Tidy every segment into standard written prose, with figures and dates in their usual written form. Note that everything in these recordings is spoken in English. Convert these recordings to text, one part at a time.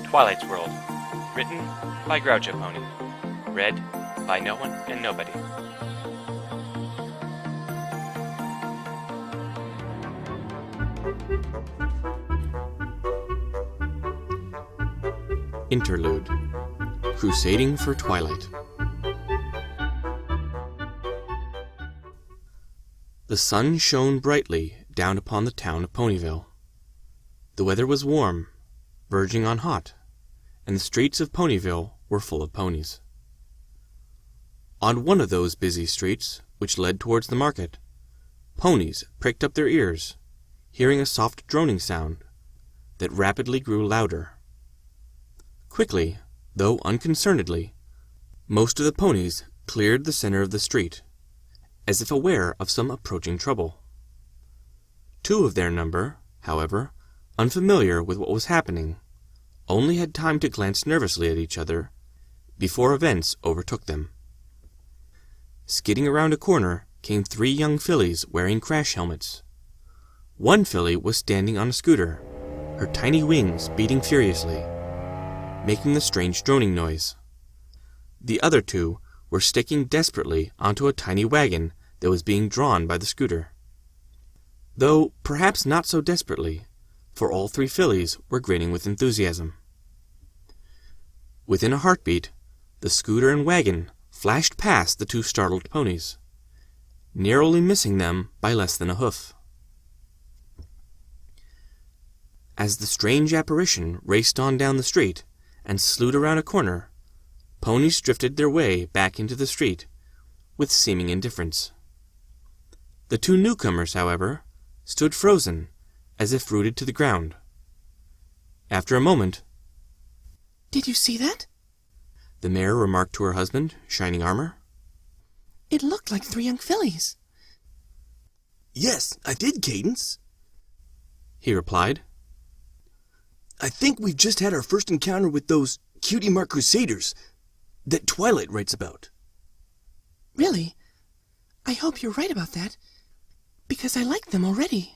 Twilight's World. Written by Groucho Pony. Read by no one and nobody. Interlude. Crusading for Twilight. The sun shone brightly down upon the town of Ponyville. The weather was warm, verging on hot, and the streets of Ponyville were full of ponies. On one of those busy streets, which led towards the market, ponies pricked up their ears, hearing a soft droning sound that rapidly grew louder. Quickly, though unconcernedly, most of the ponies cleared the center of the street, as if aware of some approaching trouble. Two of their number, however, unfamiliar with what was happening, only had time to glance nervously at each other before events overtook them. Skidding around a corner came three young fillies wearing crash helmets. One filly was standing on a scooter, her tiny wings beating furiously, making the strange droning noise. The other two were sticking desperately onto a tiny wagon that was being drawn by the scooter. Though perhaps not so desperately, for all three fillies were grinning with enthusiasm. Within a heartbeat, the scooter and wagon flashed past the two startled ponies, narrowly missing them by less than a hoof. As the strange apparition raced on down the street and slewed around a corner, ponies drifted their way back into the street with seeming indifference. The two newcomers, however, stood frozen, as if rooted to the ground. After a moment, "Did you see that?" the mare remarked to her husband, Shining Armor. "It looked like three young fillies." "Yes, I did, Cadence," he replied. "I think we've just had our first encounter with those Cutie marked Crusaders that Twilight writes about." "Really? I hope you're right about that, because I like them already.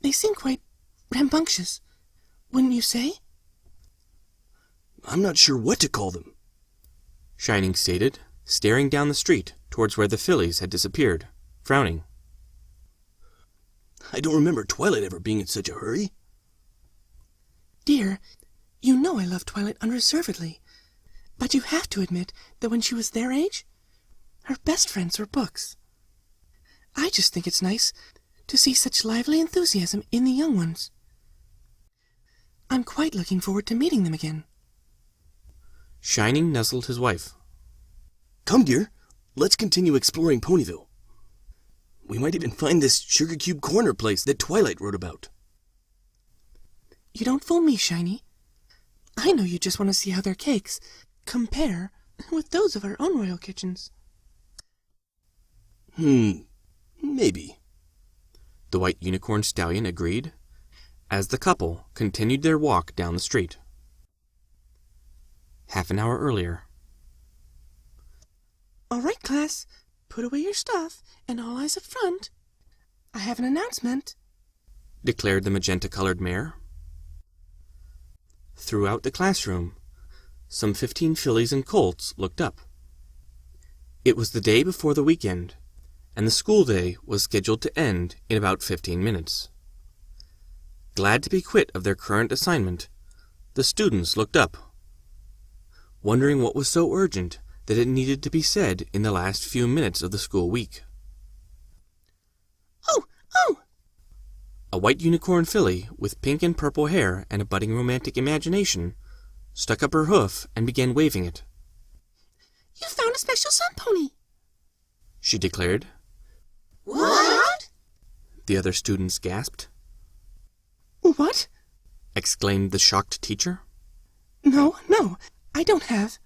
They seem quite rambunctious, wouldn't you say?" "I'm not sure what to call them," Shining stated, staring down the street towards where the fillies had disappeared, frowning. "I don't remember Twilight ever being in such a hurry." "Dear, you know I love Twilight unreservedly, but you have to admit that when she was their age, her best friends were books. I just think it's nice to see such lively enthusiasm in the young ones. I'm quite looking forward to meeting them again." Shining nuzzled his wife. "Come, dear, let's continue exploring Ponyville. We might even find this Sugar Cube Corner place that Twilight wrote about." "You don't fool me, Shiny. I know you just want to see how their cakes compare with those of our own royal kitchens." Maybe," the white unicorn stallion agreed, as the couple continued their walk down the street. Half an hour earlier. "All right, class, put away your stuff and all eyes up front. I have an announcement," declared the magenta-colored mare. Throughout the classroom, some 15 fillies and colts looked up. It was the day before the weekend, and the school day was scheduled to end in about 15 minutes. Glad to be quit of their current assignment, the students looked up, wondering what was so urgent that it needed to be said in the last few minutes of the school week. Oh! A white unicorn filly with pink and purple hair and a budding romantic imagination stuck up her hoof and began waving it. "You found a special sun pony," she declared. "What?" the other students gasped. "What?" exclaimed the shocked teacher. No, I don't have."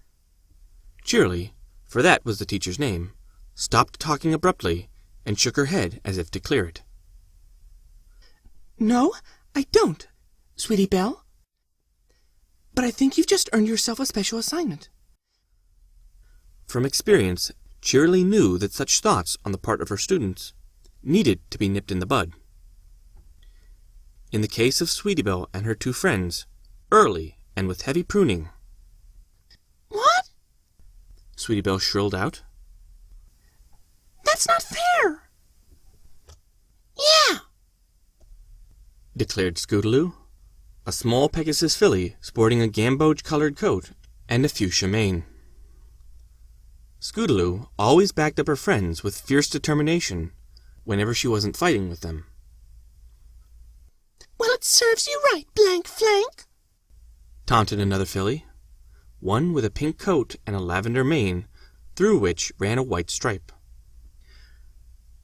Cheerily, for that was the teacher's name, stopped talking abruptly and shook her head as if to clear it. "No, I don't, Sweetie Belle. But I think you've just earned yourself a special assignment." From experience, Cheerily knew that such thoughts on the part of her students needed to be nipped in the bud. In the case of Sweetie Belle and her two friends, early and with heavy pruning. What? Sweetie Belle shrilled out. That's not fair! Yeah! Declared Scootaloo, a small Pegasus filly sporting a gamboge-colored coat and a fuchsia mane. Scootaloo always backed up her friends with fierce determination whenever she wasn't fighting with them. Well, it serves you right, blank flank, Taunted another filly, one with a pink coat and a lavender mane through which ran a white stripe.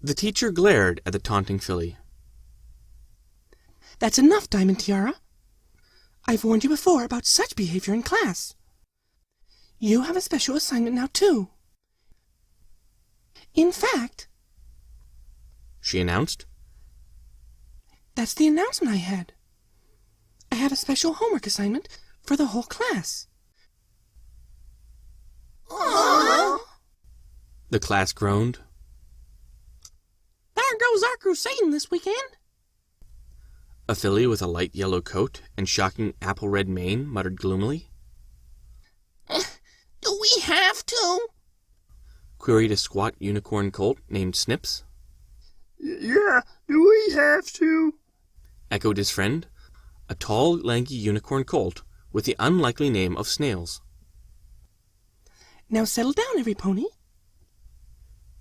The teacher glared at the taunting filly. That's enough, Diamond Tiara. I've warned you before about such behavior in class. You have a special assignment now, too. In fact, She announced. that's the announcement I had. I have a special homework assignment for the whole class. Aww. The class groaned. There goes our crusading this weekend. A filly with a light yellow coat and shocking apple-red mane muttered gloomily. Do we have to? Queried a squat unicorn colt named Snips. Yeah, do we have to? Echoed his friend, a tall, lanky unicorn colt with the unlikely name of Snails. Now settle down, every pony.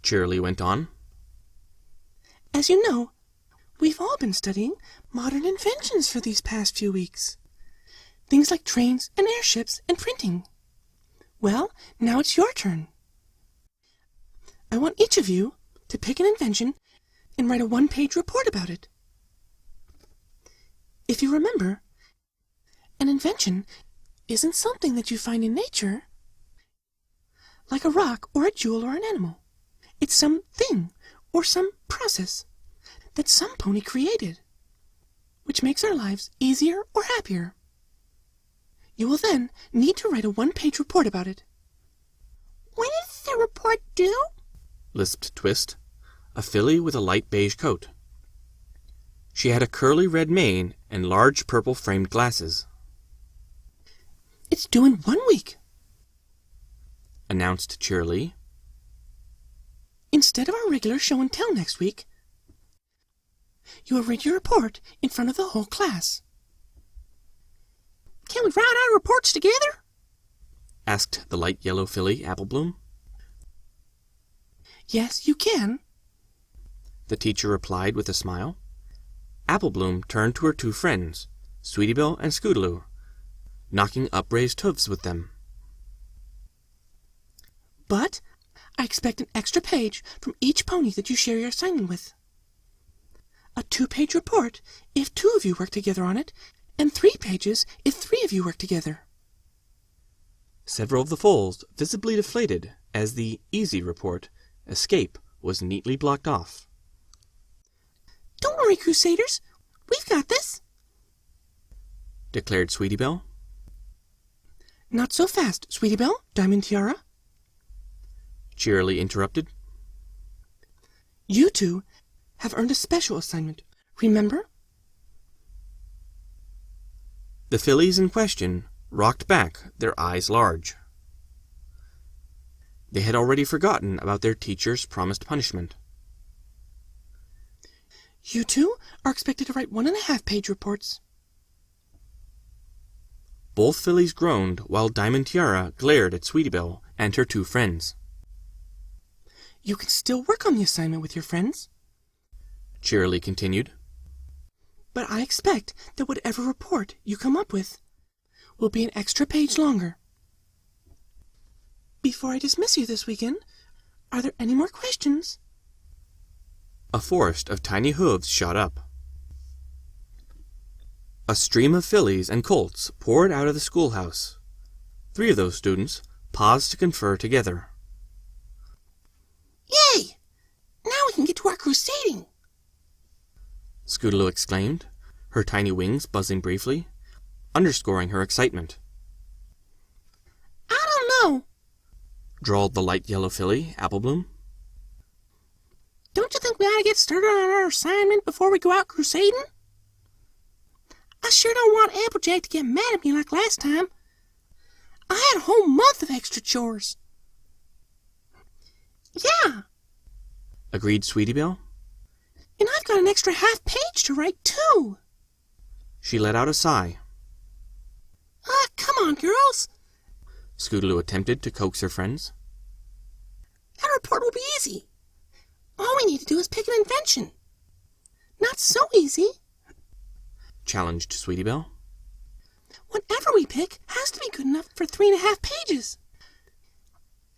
Cheerily went on. As you know, we've all been studying modern inventions for these past few weeks. Things like trains and airships and printing. Well, now it's your turn. I want each of you to pick an invention and write a one-page report about it. If you remember, an invention isn't something that you find in nature, like a rock or a jewel or an animal. It's something or some process that some pony created, which makes our lives easier or happier. You will then need to write a one-page report about it. When is the report due? Lisped Twist, a filly with a light beige coat. She had a curly red mane and large purple-framed glasses. It's due in 1 week, Announced cheerily. instead of our regular show and tell next week. You will read your report in front of the whole class. Can we write our reports together? Asked the light yellow filly, Applebloom. Yes, you can. The teacher replied with a smile. Applebloom turned to her two friends, Sweetie Belle and Scootaloo, knocking upraised hoofs with them. But I expect an extra page from each pony that you share your assignment with. A 2-page report if 2 of you work together on it, and 3 pages if 3 of you work together. Several of the foals visibly deflated as the easy report, escape, was neatly blocked off. Don't worry, Crusaders. We've got this. Declared Sweetie Belle. Not so fast, Sweetie Belle, Diamond Tiara. Cheerily interrupted. You two have earned a special assignment, remember? The fillies in question rocked back, their eyes large. They had already forgotten about their teacher's promised punishment. You two are expected to write 1.5-page reports. Both fillies groaned while Diamond Tiara glared at Sweetie Belle and her two friends. You can still work on the assignment with your friends, Cheerily continued. but I expect that whatever report you come up with will be an extra page longer. Before I dismiss you this weekend, are there any more questions? A forest of tiny hooves shot up. A stream of fillies and colts poured out of the schoolhouse. 3 of those students paused to confer together. Yay! Now we can get to our crusading. Scootaloo exclaimed, her tiny wings buzzing briefly, underscoring her excitement. I don't know. Drawled the light yellow filly, Applebloom. Don't you think we ought to get started on our assignment before we go out crusading? I sure don't want Applejack to get mad at me like last time. I had a whole month of extra chores. Yeah, agreed Sweetie Belle. and I've got an extra half page to write, too. She let out a sigh. Come on, girls. Scootaloo attempted to coax her friends. That report will be easy. All we need to do is pick an invention. Not so easy. Challenged Sweetie Belle. Whatever we pick has to be good enough for 3.5 pages.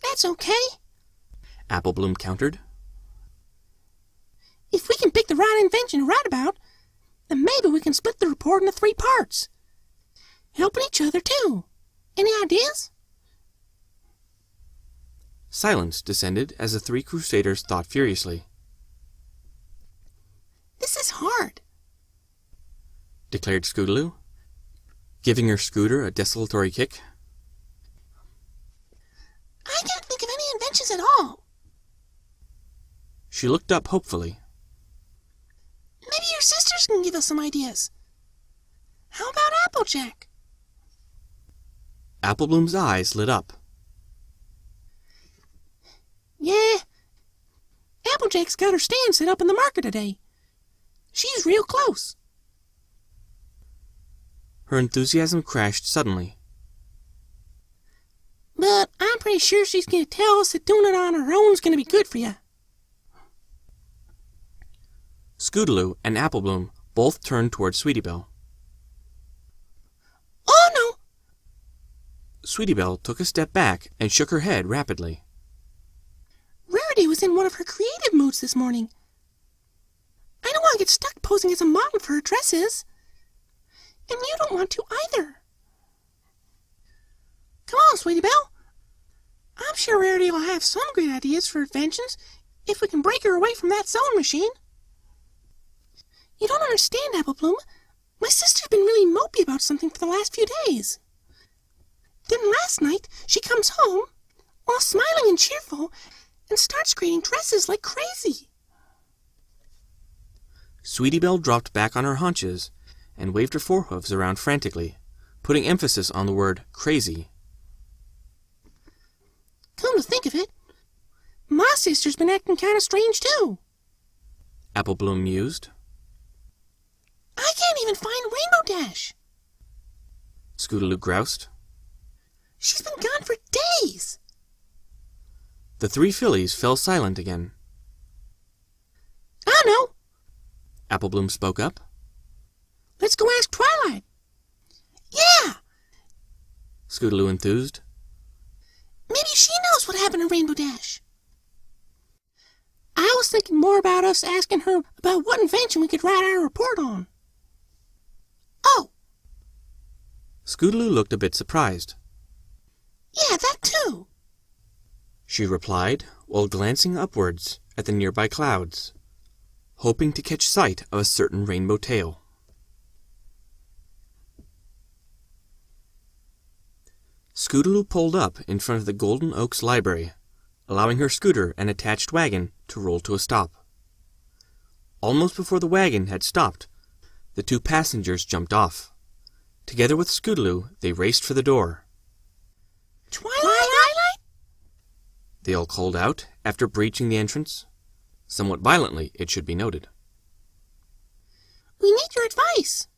That's okay. Apple Bloom countered. If we can pick the right invention to write about, then maybe we can split the report into 3 parts. Helping each other, too. Any ideas? Silence descended as the 3 Crusaders thought furiously. This is hard, declared Scootaloo, giving her scooter a desultory kick. I can't think of any inventions at all. She looked up hopefully. Maybe your sisters can give us some ideas. How about Applejack? Apple Bloom's eyes lit up. Yeah, Applejack's got her stand set up in the market today. She's real close. Her enthusiasm crashed suddenly. But I'm pretty sure she's going to tell us that doing it on her own is going to be good for you. Scootaloo and Apple Bloom both turned toward Sweetie Belle. Oh, no. Sweetie Belle took a step back and shook her head rapidly. Rarity was in one of her creative moods this morning. I don't want to get stuck posing as a model for her dresses. And you don't want to either. Come on, Sweetie Belle. I'm sure Rarity will have some great ideas for inventions if we can break her away from that sewing machine. You don't understand, Apple Bloom. My sister's been really mopey about something for the last few days. Then last night, she comes home, all smiling and cheerful, and starts creating dresses like crazy. Sweetie Belle dropped back on her haunches and waved her forehooves around frantically, putting emphasis on the word crazy. Come to think of it, my sister's been acting kind of strange, too. Apple Bloom mused. I can't even find Rainbow Dash. Scootaloo groused. She's been gone for days. The 3 fillies fell silent again. I know. Apple Bloom spoke up. Let's go ask Twilight. Yeah, Scootaloo enthused. maybe she knows what happened to Rainbow Dash. I was thinking more about us asking her about what invention we could write our report on. Oh, Scootaloo looked a bit surprised. yeah, that too. She replied while glancing upwards at the nearby clouds, hoping to catch sight of a certain rainbow tail. Scootaloo pulled up in front of the Golden Oaks Library, allowing her scooter and attached wagon to roll to a stop. Almost before the wagon had stopped, the 2 passengers jumped off. Together with Scootaloo, they raced for the door. Twilight? They all called out after breaching the entrance. Somewhat violently, it should be noted. We need your advice.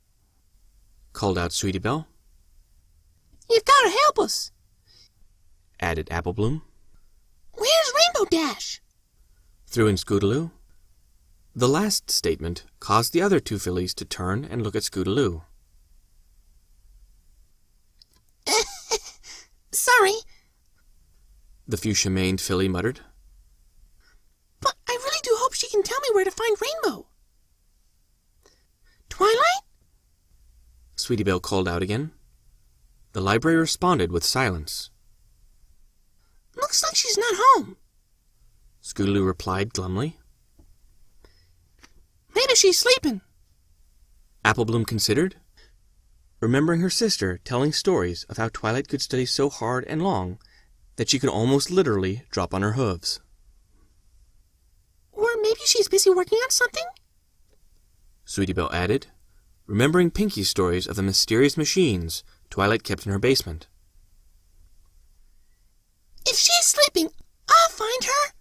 Called out Sweetie Belle. You've got to help us. Added Apple Bloom. Where's Rainbow Dash? Threw in Scootaloo. The last statement caused the other 2 fillies to turn and look at Scootaloo. Sorry, The fuchsia-maned filly muttered. but I really do hope she can tell me where to find Rainbow. Twilight? Sweetie Belle called out again. The library responded with silence. Looks like she's not home. Scootaloo replied glumly. Maybe she's sleeping. Apple Bloom considered, remembering her sister telling stories of how Twilight could study so hard and long that she could almost literally drop on her hooves. Or maybe she's busy working on something? Sweetie Belle added, remembering Pinky's stories of the mysterious machines Twilight kept in her basement. If she's sleeping, I'll find her,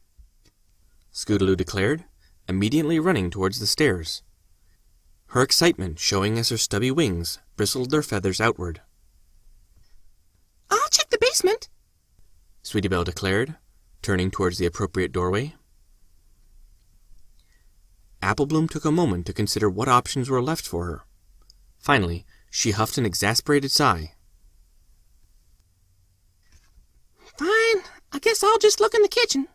Scootaloo declared, immediately running towards the stairs, her excitement showing as her stubby wings bristled their feathers outward. I'll check the basement, Sweetie Belle declared, turning towards the appropriate doorway. Apple Bloom took a moment to consider what options were left for her. Finally, she huffed an exasperated sigh. Fine, I guess I'll just look in the kitchen.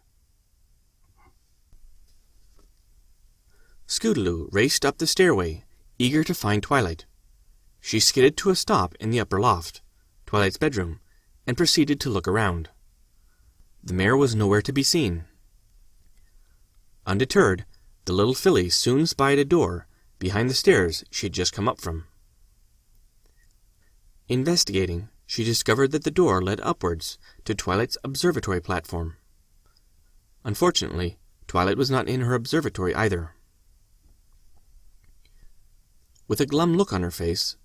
Scootaloo raced up the stairway, eager to find Twilight. She skidded to a stop in the upper loft, Twilight's bedroom, and proceeded to look around. The mare was nowhere to be seen. Undeterred, the little filly soon spied a door behind the stairs she had just come up from. Investigating, she discovered that the door led upwards to Twilight's observatory platform. Unfortunately, Twilight was not in her observatory either. With a glum look on her face,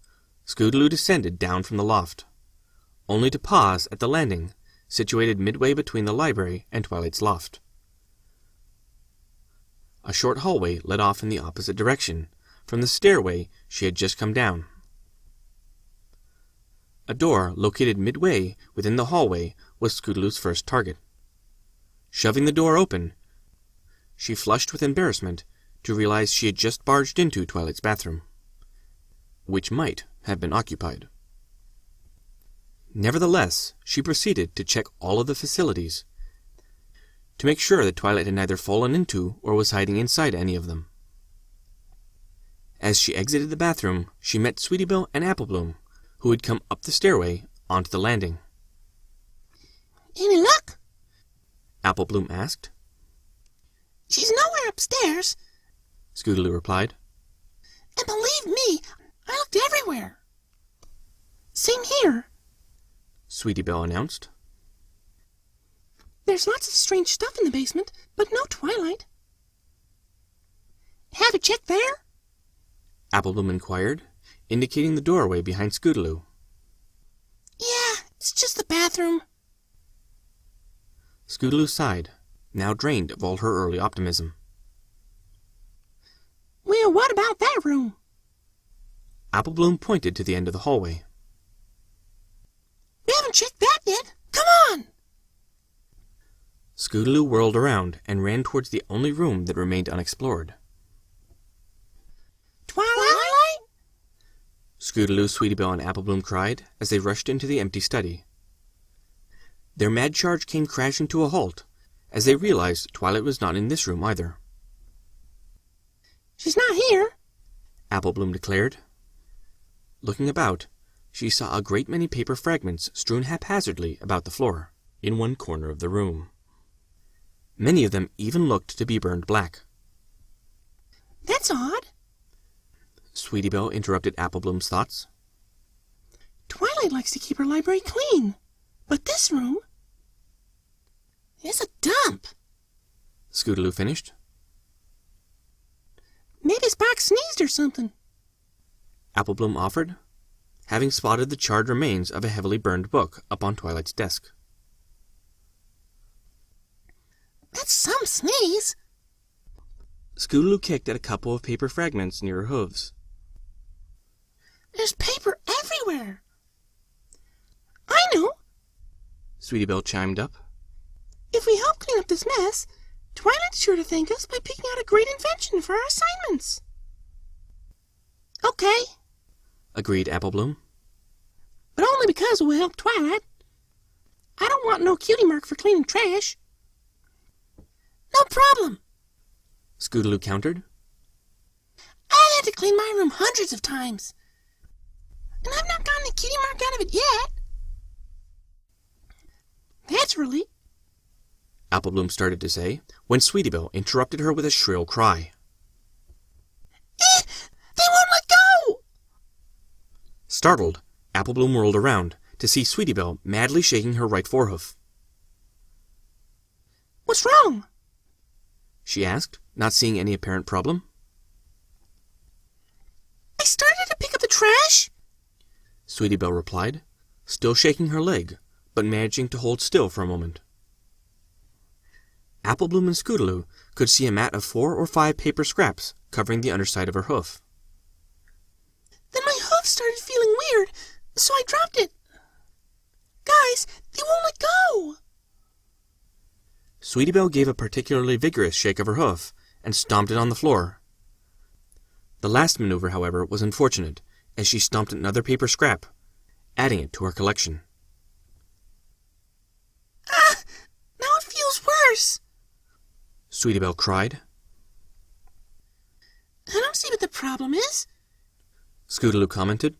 Scootaloo descended down from the loft, only to pause at the landing, situated midway between the library and Twilight's loft. A short hallway led off in the opposite direction from the stairway she had just come down. A door located midway within the hallway was Scootaloo's first target. Shoving the door open, she flushed with embarrassment to realize she had just barged into Twilight's bathroom, which might have been occupied. Nevertheless, she proceeded to check all of the facilities to make sure that Twilight had neither fallen into or was hiding inside any of them. As she exited the bathroom, she met Sweetie Belle and Apple Bloom, who had come up the stairway onto the landing. Any luck? Apple Bloom asked. She's nowhere upstairs, Scootaloo replied. and believe me, I looked everywhere. Same here. Sweetie Belle announced. There's lots of strange stuff in the basement, but no Twilight. Have you checked there? Apple Bloom inquired, indicating the doorway behind Scootaloo. Yeah, it's just the bathroom. Scootaloo sighed, now drained of all her early optimism. Well, what about that room? Apple Bloom pointed to the end of the hallway. We haven't checked that yet. Come on! Scootaloo whirled around and ran towards the only room that remained unexplored. Twilight? Scootaloo, Sweetie Belle, and Apple Bloom cried as they rushed into the empty study. Their mad charge came crashing to a halt as they realized Twilight was not in this room either. She's not here. Apple Bloom declared. Looking about, she saw a great many paper fragments strewn haphazardly about the floor in one corner of the room. Many of them even looked to be burned black. That's odd. Sweetie Belle interrupted Apple Bloom's thoughts. Twilight likes to keep her library clean, but this room is a dump. Scootaloo finished. Maybe Spock sneezed or something. Apple Bloom offered, having spotted the charred remains of a heavily burned book up on Twilight's desk. That's some sneeze. Scootaloo kicked at a couple of paper fragments near her hooves. There's paper everywhere. I know. Sweetie Belle chimed up. If we help clean up this mess, Twilight's sure to thank us by picking out a great invention for our assignments. Okay, Agreed Apple Bloom. but only because it will help Twilight. I don't want no cutie mark for cleaning trash. No problem. Scootaloo countered. I had to clean my room hundreds of times, and I've not gotten the cutie mark out of it yet. Naturally. Apple Bloom started to say, when Sweetie Belle interrupted her with a shrill cry. They won't let go! Startled, Apple Bloom whirled around to see Sweetie Belle madly shaking her right forehoof. What's wrong? She asked, not seeing any apparent problem. I started to trash? Sweetie Belle replied, still shaking her leg, but managing to hold still for a moment. Apple Bloom and Scootaloo could see a mat of 4 or 5 paper scraps covering the underside of her hoof. Then my hoof started feeling weird, so I dropped it. Guys, they won't let go. Sweetie Belle gave a particularly vigorous shake of her hoof and stomped it on the floor. The last maneuver, however, was unfortunate, as she stomped another paper scrap, adding it to her collection. Ah! Now it feels worse. Sweetie Belle cried. I don't see what the problem is. Scootaloo commented,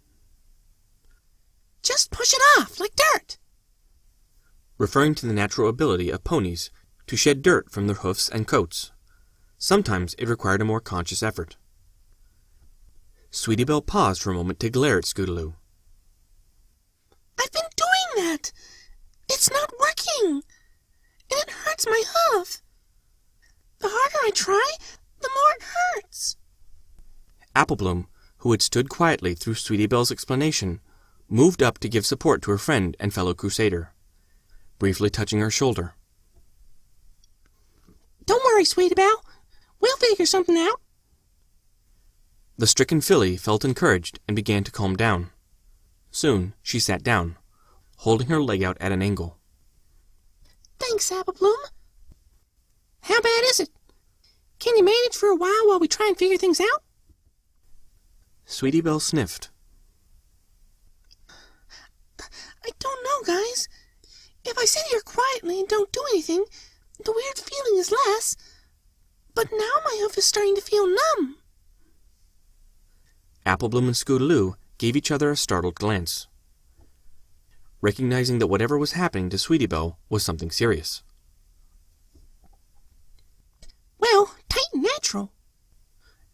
Just push it off, like dirt. referring to the natural ability of ponies to shed dirt from their hoofs and coats. Sometimes it required a more conscious effort. Sweetie Belle paused for a moment to glare at Scootaloo. I've been doing that. It's not working. And it hurts my hoof. The harder I try, the more it hurts. Apple Bloom, who had stood quietly through Sweetie Belle's explanation, moved up to give support to her friend and fellow Crusader, briefly touching her shoulder. Don't worry, Sweetie Belle. We'll figure something out. The stricken filly felt encouraged and began to calm down. Soon she sat down, holding her leg out at an angle. Thanks, Apple Bloom. How bad is it? Can you manage for a while we try and figure things out? Sweetie Belle sniffed. I don't know, guys. If I sit here quietly and don't do anything, the weird feeling is less. But now my hoof is starting to feel numb. Apple Bloom and Scootaloo gave each other a startled glance, recognizing that whatever was happening to Sweetie Belle was something serious. Well, tight and natural.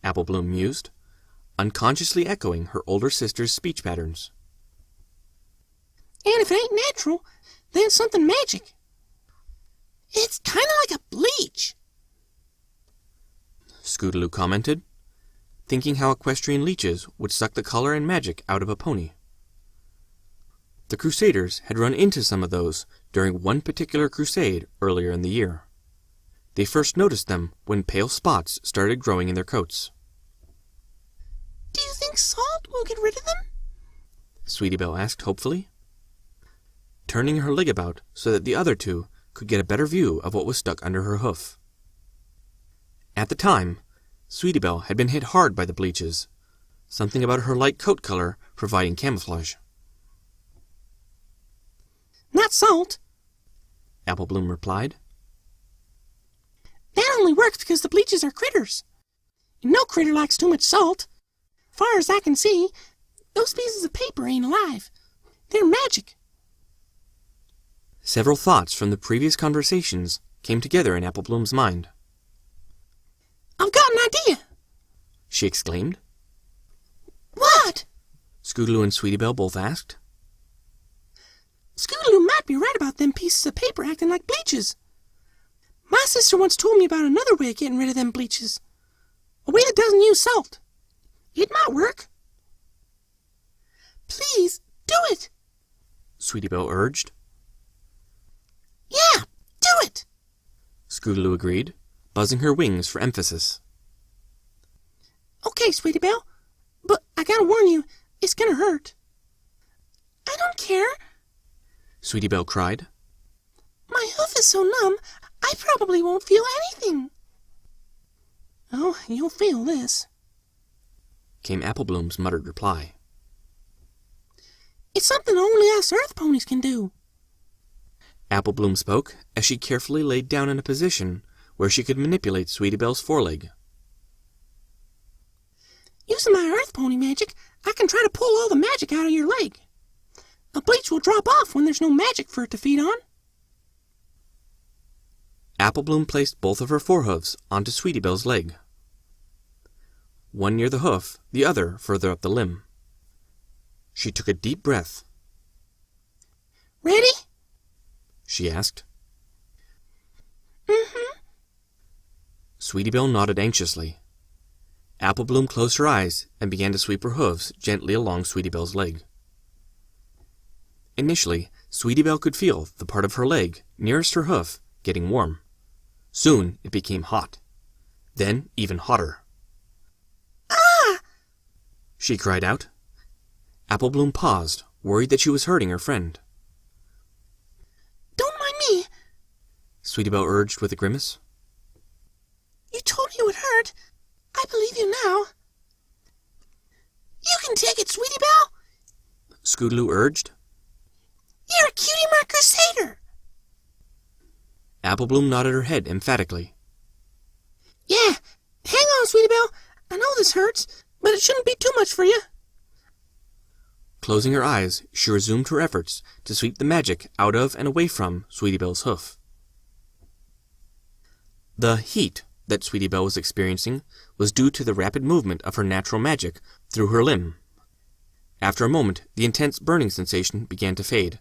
Apple Bloom mused, unconsciously echoing her older sister's speech patterns. And if it ain't natural, then it's something magic. It's kind of like a bleach. Scootaloo commented, thinking how equestrian leeches would suck the color and magic out of a pony. The Crusaders had run into some of those during one particular crusade earlier in the year. They first noticed them when pale spots started growing in their coats. Do you think salt will get rid of them? Sweetie Belle asked hopefully, turning her leg about so that the other two could get a better view of what was stuck under her hoof. At the time, Sweetie Belle had been hit hard by the bleaches, something about her light coat color providing camouflage. Not salt. Apple Bloom replied. That only works because the bleaches are critters. And no critter likes too much salt. Far as I can see, those pieces of paper ain't alive. They're magic. Several thoughts from the previous conversations came together in Apple Bloom's mind. I've got an idea. She exclaimed. What? Scootaloo and Sweetie Belle both asked. Scootaloo might be right about them pieces of paper acting like bleaches. My sister once told me about another way of getting rid of them bleaches. A way that doesn't use salt. It might work. Please, do it. Sweetie Belle urged. Yeah, do it. Scootaloo agreed, buzzing her wings for emphasis. Okay, Sweetie Belle, but I gotta warn you, it's gonna hurt. I don't care. Sweetie Belle cried. My hoof is so numb, I probably won't feel anything. Oh, you'll feel this, came Apple Bloom's muttered reply. It's something only us Earth ponies can do. Apple Bloom spoke as she carefully laid down in a position where she could manipulate Sweetie Belle's foreleg. Using my Earth pony magic, I can try to pull all the magic out of your leg. A bleach will drop off when there's no magic for it to feed on. Apple Bloom placed both of her forehooves onto Sweetie Belle's leg. One near the hoof, the other further up the limb. She took a deep breath. Ready? She asked. Mm-hmm. Sweetie Belle nodded anxiously. Apple Bloom closed her eyes and began to sweep her hooves gently along Sweetie Belle's leg. Initially, Sweetie Belle could feel the part of her leg nearest her hoof getting warm. Soon it became hot. Then even hotter. Ah! She cried out. Apple Bloom paused, worried that she was hurting her friend. Don't mind me. Sweetie Belle urged with a grimace. You told me it would hurt. I believe you now. You can take it, Sweetie Belle. Scootaloo urged. You're a Cutie Mark Crusader. Apple Bloom nodded her head emphatically. Yeah, hang on, Sweetie Belle. I know this hurts, but it shouldn't be too much for you. Closing her eyes, she resumed her efforts to sweep the magic out of and away from Sweetie Belle's hoof. The heat that Sweetie Belle was experiencing was due to the rapid movement of her natural magic through her limb. After a moment, the intense burning sensation began to fade,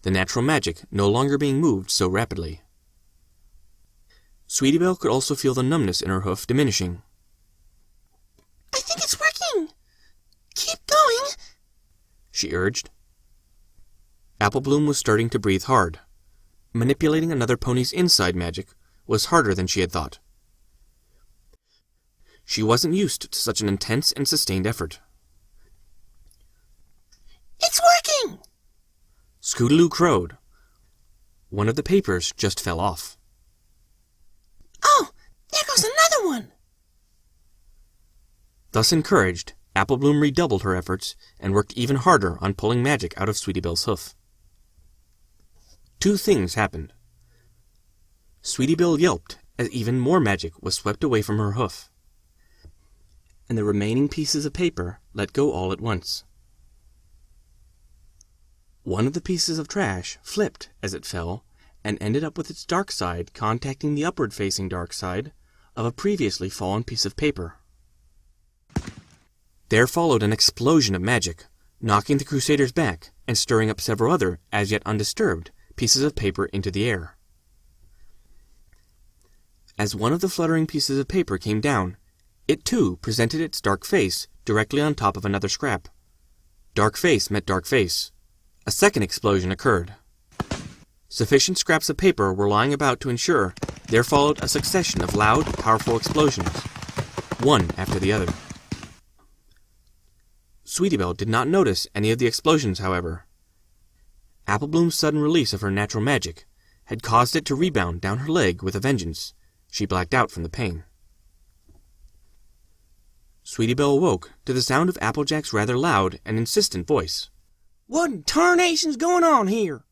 the natural magic no longer being moved so rapidly. Sweetie Belle could also feel the numbness in her hoof diminishing. I think it's working. Keep going, she urged. Apple Bloom was starting to breathe hard. Manipulating another pony's inside magic was harder than she had thought. She wasn't used to such an intense and sustained effort. It's working! Scootaloo crowed. One of the papers just fell off. Oh, there goes another one! Thus encouraged, Apple Bloom redoubled her efforts and worked even harder on pulling magic out of Sweetie Belle's hoof. Two things happened. Sweetie Belle yelped as even more magic was swept away from her hoof, and the remaining pieces of paper let go all at once. One of the pieces of trash flipped as it fell and ended up with its dark side contacting the upward-facing dark side of a previously fallen piece of paper. There followed an explosion of magic, knocking the Crusaders back and stirring up several other, as yet undisturbed, pieces of paper into the air. As one of the fluttering pieces of paper came down, it too presented its dark face directly on top of another scrap. Dark face met dark face. A second explosion occurred. Sufficient scraps of paper were lying about to ensure there followed a succession of loud, powerful explosions, one after the other. Sweetie Belle did not notice any of the explosions, however. Apple Bloom's sudden release of her natural magic had caused it to rebound down her leg with a vengeance. She blacked out from the pain. Sweetie Belle awoke to the sound of Applejack's rather loud and insistent voice. What in tarnation's going on here?